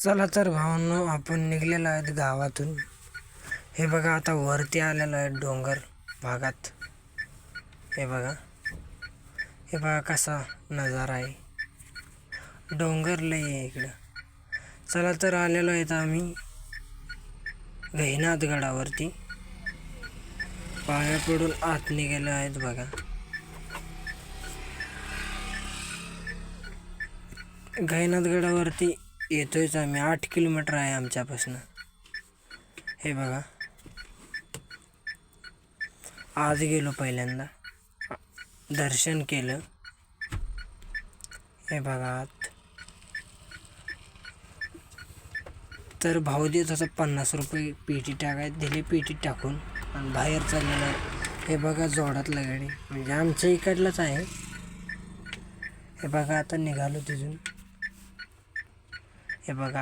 चला तर भावांनो, आपण निघलेलो आहेत गावातून. हे बघा, आता वरती आलेलो आहे डोंगर भागात. हे बघा, हे बघा कसा नजारा आहे. डोंगर लय आहे इकडं. चला तर आलेलो आहेत आम्ही गहिनाथ गडावरती. पाया पडून आत निघालो आहेत बघा. गहिनाथ गडावरती येतोयच आम्ही. 8 किलोमीटर आहे आमच्यापासून. हे बघा, आज गेलो पहिल्यांदा, दर्शन केलं. हे बघा आत. तर भाऊ देत होता 50 रुपये पेटी टाकायला. दिले पेटी टाकून आणि बाहेर चाललेलं आहे. हे बघा जोडातला गाडी, म्हणजे आमच्या इकडलाच आहे. हे बघा, आता निघालो तिथून. हे बघा.